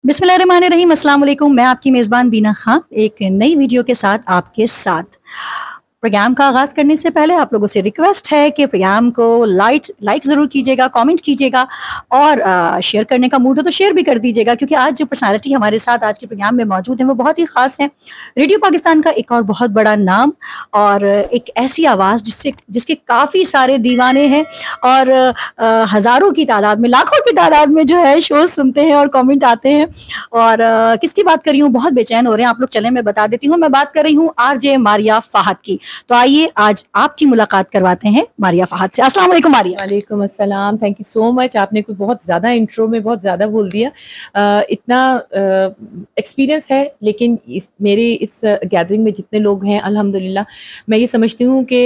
बिस्मिल्लाहिर्रहमानिर्रहीम, अस्सलाम वालेकुम। मैं आपकी मेज़बान बीना खान एक नई वीडियो के साथ आपके साथ। प्रोग्राम का आगाज़ करने से पहले आप लोगों से रिक्वेस्ट है कि प्रोग्राम को लाइक ज़रूर कीजिएगा, कमेंट कीजिएगा और शेयर करने का मूड हो तो शेयर भी कर दीजिएगा, क्योंकि आज जो पर्सनालिटी हमारे साथ आज के प्रोग्राम में मौजूद हैं वो बहुत ही ख़ास हैं। रेडियो पाकिस्तान का एक और बहुत बड़ा नाम और एक ऐसी आवाज़ जिसके काफ़ी सारे दीवाने हैं और हज़ारों की तादाद में, लाखों की तादाद में जो है शोज़ सुनते हैं और कमेंट आते हैं। और किसकी बात कर रही हूँ, बहुत बेचैन हो रहे हैं आप लोग, चलें मैं बता देती हूँ। मैं बात कर रही हूँ आरजे मारिया फ़ाहद की। तो आइए आज आपकी मुलाकात करवाते हैं मारिया फ़ाहद से। अस्सलाम वालेकुम मारिया। वालेकुम अस्सलाम, थैंक यू सो मच। आपने कुछ बहुत ज़्यादा इंट्रो में बहुत ज़्यादा बोल दिया। इतना एक्सपीरियंस है, लेकिन मेरे इस गैदरिंग में जितने लोग हैं अल्हम्दुलिल्लाह, मैं ये समझती हूँ कि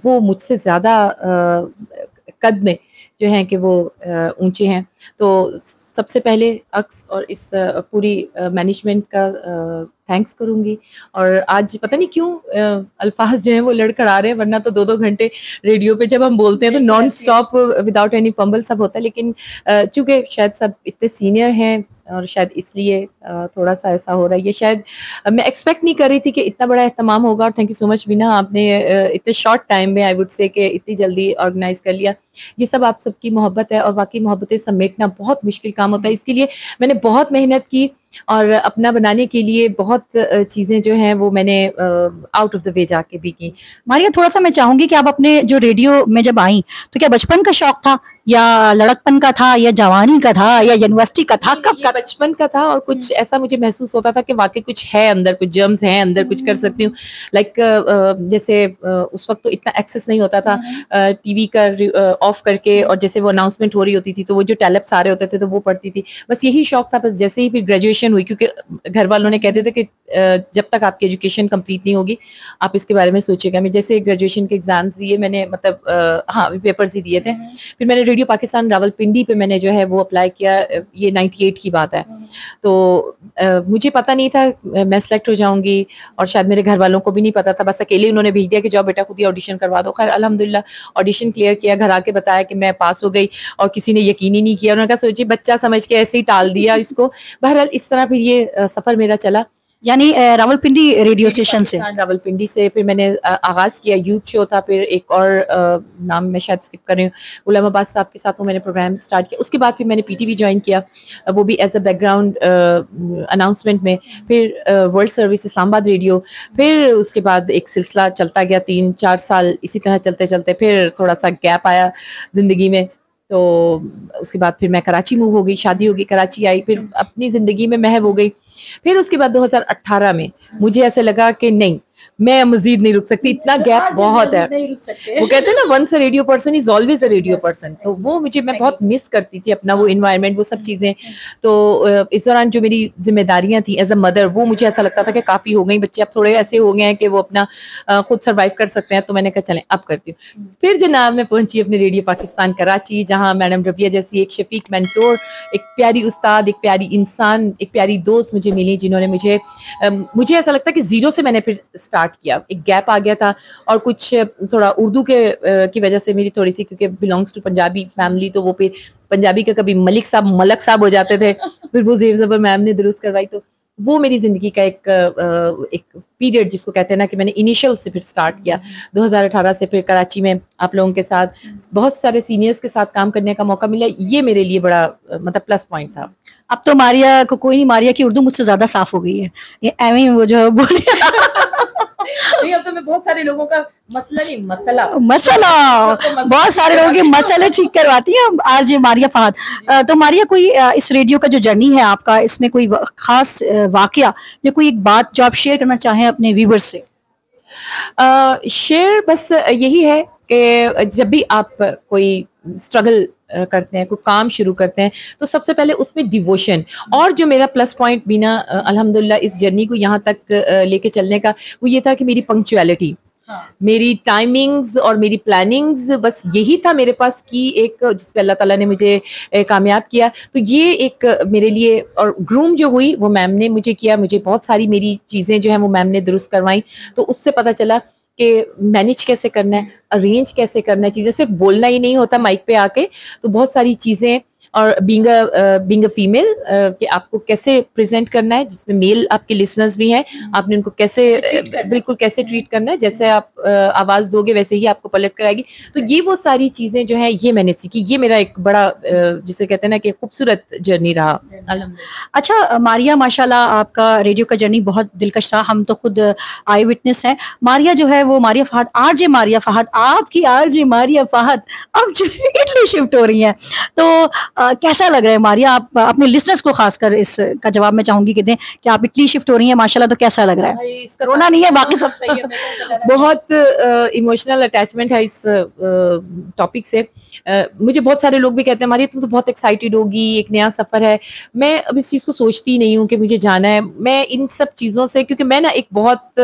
वो मुझसे ज़्यादा कद में जो हैं कि वो ऊंचे हैं। तो सबसे पहले अक्स और इस पूरी मैनेजमेंट का थैंक्स करूँगी। और आज पता नहीं क्यों अल्फाज जो हैं वो लड़खड़ आ रहे हैं, वरना तो 2-2 घंटे रेडियो पे जब हम बोलते हैं तो non stop without any fumble सब होता है। लेकिन चूँकि शायद सब इतने सीनियर हैं और शायद इसलिए थोड़ा सा ऐसा हो रहा है। ये शायद मैं एक्सपेक्ट नहीं कर रही थी कि इतना बड़ा एहतमाम होगा। और थैंक यू सो मच बीना, आपने इतने शॉर्ट टाइम में आई वुड से कि इतनी जल्दी ऑर्गेनाइज कर लिया। ये सब आप सबकी मोहब्बत है और वाकई मोहब्बतें समेटना बहुत मुश्किल काम होता है। इसके लिए मैंने बहुत मेहनत की और अपना बनाने के लिए बहुत चीज़ें जो हैं वो मैंने आउट ऑफ द वे जाके भी की। मारिया, थोड़ा सा मैं चाहूंगी कि आप अपने जो रेडियो में जब आई तो क्या बचपन का शौक था या लड़कपन का था या जवानी का था या यूनिवर्सिटी का था, कब का? बचपन का था और कुछ ऐसा मुझे महसूस होता था कि वाकई कुछ है अंदर, कुछ जर्म्स हैं अंदर, कुछ कर सकती हूँ। लाइक जैसे उस वक्त तो इतना एक्सेस नहीं होता था टीवी का ऑफ करके, और जैसे वो अनाउंसमेंट हो रही होती थी तो वो जो टैलेप्स आ रहे होते थे तो वो पढ़ती थी। बस यही शौक था। बस जैसे ही फिर ग्रेजुएशन हुई, क्योंकि घर वालों ने कहते थे कि जब तक आपकी एजुकेशन कंप्लीट नहीं होगी आप इसके बारे में सोचिएगा। मैं जैसे ग्रेजुएशन के एग्जाम्स दिए मैंने, मतलब हाँ पेपर्स ही दिए थे, फिर मैंने रेडियो पाकिस्तान रावलपिंडी पे मैंने जो है वो अप्लाई किया। ये 98 की बात है। तो मुझे पता नहीं था मैं सेलेक्ट हो जाऊंगी और शायद मेरे घर वालों को भी नहीं पता था। बस अकेले उन्होंने भेज दिया कि जाओ बेटा खुद ही ऑडिशन करवा दो। खैर अल्हम्दुलिल्लाह ऑडिशन क्लियर किया, घर आके बताया कि मैं पास हो गई और किसी ने यकीन ही नहीं किया। उन्होंने कहा सोचिए बच्चा समझ के ऐसे ही टाल दिया इसको। बहरहाल इस तरह फिर ये सफ़र मेरा चला। यानी रावलपिंडी रेडियो स्टेशन से? रावलपिंडी से फिर मैंने आगाज़ किया, यूथ शो था। फिर एक और नाम मैं शायद स्किप कर रही हूँ, गुलाम अब्बास साहब के साथ मैंने प्रोग्राम स्टार्ट किया। उसके बाद फिर मैंने पीटीवी ज्वाइन किया, वो भी एज अ बैकग्राउंड अनाउंसमेंट में। फिर वर्ल्ड सर्विस इस्लामाबाद रेडियो। फिर उसके बाद एक सिलसिला चलता गया 3-4 साल इसी तरह चलते चलते। फिर थोड़ा सा गैप आया ज़िंदगी में, तो उसके बाद फिर मैं कराची मूव हो गई, शादी हो गई, कराची आई, फिर अपनी ज़िंदगी में महव हो गई। फिर उसके बाद 2018 में मुझे ऐसे लगा कि नहीं, मैं मजीद नहीं रुक सकती, इतना गैप बहुत है। वो कहते हैं ना once a radio person is always a radio person. तो वो मुझे, मैं बहुत मिस करती थी अपना वो इन्वायरमेंट, वो सब चीज़ें। तो इस दौरान जो मेरी जिम्मेदारियां थी एज अ मदर, वो मुझे ऐसा लगता था कि काफ़ी हो गई, बच्चे अब थोड़े ऐसे हो गए हैं कि वो अपना खुद सर्वाइव कर सकते हैं। तो मैंने कहा चलें अब करती हूँ। फिर जनाब मैं पहुंची अपने रेडियो पाकिस्तान कराची, जहाँ मैडम रबिया जैसी एक शफीक मेंटोर, एक प्यारी उस्ताद, एक प्यारी इंसान, एक प्यारी दोस्त मुझे मिली, जिन्होंने मुझे ऐसा लगता है कि जीरो से मैंने फिर स्टार्ट किया। एक गैप आ गया था और कुछ थोड़ा उर्दू की वजह से मेरी थोड़ी सी, क्योंकि बिलोंग्स टू पंजाबी फैमिली, तो वो फिर पंजाबी के कभी मलिक साहब मलक साहब हो जाते थे। फिर वो ज़ेर ज़बर मैम ने दुरुस्त करवाई। तो वो मेरी ज़िंदगी का एक पीरियड जिसको कहते हैं ना कि मैंने इनिशियल से फिर स्टार्ट किया 2018 से। फिर कराची में आप लोगों के साथ, बहुत सारे सीनियर्स के साथ काम करने का मौका मिला। ये मेरे लिए बड़ा मतलब प्लस पॉइंट था। अब तो मारिया को कोई नहीं, मारिया की उर्दू मुझसे ज्यादा साफ हो गई है। ये एवं वो जो बोले नहीं, अब तो मैं बहुत सारे लोगों का मसला बहुत सारे लोगों के मसले ठीक करवाती है आज मारिया फ़ाहद। तो मारिया, कोई इस रेडियो का जो जर्नी है आपका, इसमें कोई खास वाकया या कोई एक बात जो आप शेयर करना चाहें अपने व्यूअर्स से? शेयर बस यही है कि जब भी आप कोई स्ट्रगल करते हैं, कोई काम शुरू करते हैं, तो सबसे पहले उसमें डिवोशन। और जो मेरा प्लस पॉइंट बिना अल्हम्दुलिल्लाह इस जर्नी को यहाँ तक लेके चलने का, वो ये था कि मेरी पंक्चुअलिटी, मेरी टाइमिंग्स और मेरी प्लानिंग्स, बस यही था मेरे पास की एक, जिस पे अल्लाह ताला ने मुझे कामयाब किया। तो ये एक मेरे लिए, और ग्रूम जो हुई वो मैम ने मुझे किया, मुझे बहुत सारी मेरी चीज़ें जो हैं वो मैम ने दुरुस्त करवाई। तो उससे पता चला कि मैनेज कैसे करना है, अरेंज कैसे करना है चीज़ें, सिर्फ बोलना ही नहीं होता माइक पे आके, तो बहुत सारी चीज़ें اور بینگ اے فیمیل کہ آپ کو کیسے پریزنٹ کرنا ہے, جس میں میل آپ کے لسنرز بھی ہیں, آپ نے ان کو کیسے بالکل کیسے ٹریٹ کرنا ہے, جیسے آپ آواز دو گے ویسے ہی آپ کو پلٹ کر آئے گی. تو یہ وہ ساری چیزیں جو ہیں یہ میں نے سیکھی. یہ میرا ایک بڑا جسے کہتے ہیں نا کہ خوبصورت جرنی رہا. اچھا ماریہ ماشاء اللہ آپ کا ریڈیو کا جرنی بہت دلکش رہا, ہم تو خود آئی وٹنس ہیں. ماریہ جو ہے وہ ماریہ فہد, آر جے ماریہ فہد, آپ کی آر جے ماریہ فہد اب جو اٹلی شفٹ ہو رہی ہیں, تو کیسا لگ رہا ہے ماریہ؟ آپ اپنے لسنرز کو خاص کر اس کا جواب میں چاہوں گی کہ دیں کہ آپ اٹلی شفٹ ہو رہی ہیں ماشاء اللہ, تو کیسا لگ رہا ہے؟ رونا نہیں ہے, باقی سب صحیح ہے. بہت ایموشنل اٹیچمنٹ ہے اس ٹاپک سے. مجھے بہت سارے لوگ بھی کہتے ہیں ماریہ تم تو بہت ایکسائٹیڈ ہوگی, ایک نیا سفر ہے. میں اب اس چیز کو سوچتی نہیں ہوں کہ مجھے جانا ہے. میں ان سب چیزوں سے, کیونکہ میں نا ایک بہت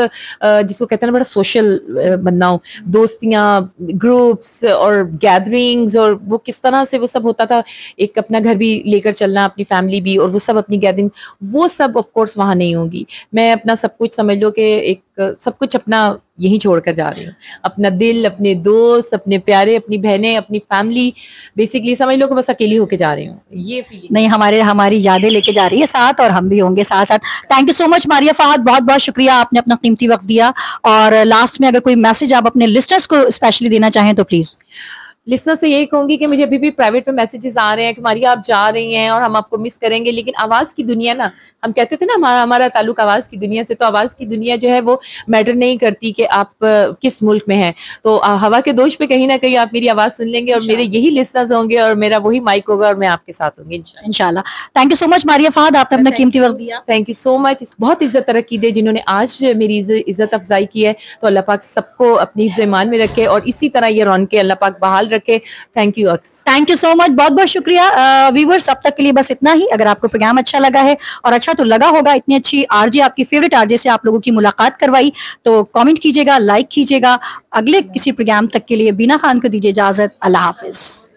جس کو کہتے ہیں نا بڑا سوشل بندہ ہوں, دوستیاں, گروپس اور گیدرنگز, اور وہ کس طرح سے وہ سب ہوتا تھا, ایک اپنا گھر بھی لے کر چلنا, اپنی فیملی بھی, اور وہ سب اپنی گیدرنگ, وہ سب آف کورس وہاں نہیں ہوگی. میں اپنا سب کچھ سمجھ لو کہ ایک سب کچھ اپنا یہیں چھوڑ کر جا رہی ہوں, اپنا دل, اپنے دوست, اپنے پیارے, اپنی بہنیں, اپنی فیملی, بیسکلی سمجھ لو کہ بس اکیلی ہو کے جا رہی ہوں. یہ فیلنگ نہیں, ہماری یادیں لے کے جا رہی ہے ساتھ, اور ہم بھی ہوں گے ساتھ ساتھ. تھینک یو سو مچ ماریہ فہد, بہت بہت شکریہ, آپ نے اپنا قیمتی وقت دیا. اور لاسٹ میں اگر کوئی میسج آپ اپنے لسنرز کو اسپیشلی دینا چاہیں تو پلیز. لسنر سے یہی کہوں گی کہ مجھے ابھی بھی پرائیویٹ میں میسیجز آ رہے ہیں کہ ماریہ آپ جا رہی ہیں اور ہم آپ کو مس کریں گے, لیکن آواز کی دنیا نا, ہم کہتے تھے نا ہمارا تعلق آواز کی دنیا سے, تو آواز کی دنیا جو ہے وہ میٹر نہیں کرتی کہ آپ کس ملک میں ہیں. تو ہوا کے دوش پہ کہیں نہ کہیں آپ میری آواز سن لیں گے, اور میرے یہی لسنرز ہوں گے, اور میرا وہی مائک ہوگا, اور میں آپ کے ساتھ ہوں گی انشاءاللہ. تھینک یو سو مچ ماریہ فہد, آپ نے اپنا قیمتی وقت دیا. تھینک یو سو مچ. بہت عزت ترقی دے جنہوں نے آج میری عزت افزائی کی ہے, تو اللہ پاک سب کو اپنی حفظ ایمان میں رکھے, اور اسی طرح یہ رونقیں اللہ پاک بحال رکھے. تھینک یو اکس. تھینک یو سو مچ, بہت بہت شکریہ. ویورز اب تک کے لیے بس اتنا ہی. اگر آپ کو پروگرام اچھا لگا ہے, اور اچھا تو لگا ہوگا, اتنی اچھی آر جے, آپ کی فیوریٹ آر جے سے آپ لوگوں کی ملاقات کروائی, تو کامنٹ کیجیے گا, لائک کیجیے گا. اگلے کسی پروگرام تک کے لیے بینا خان کو دیجیے اجازت. اللہ حافظ.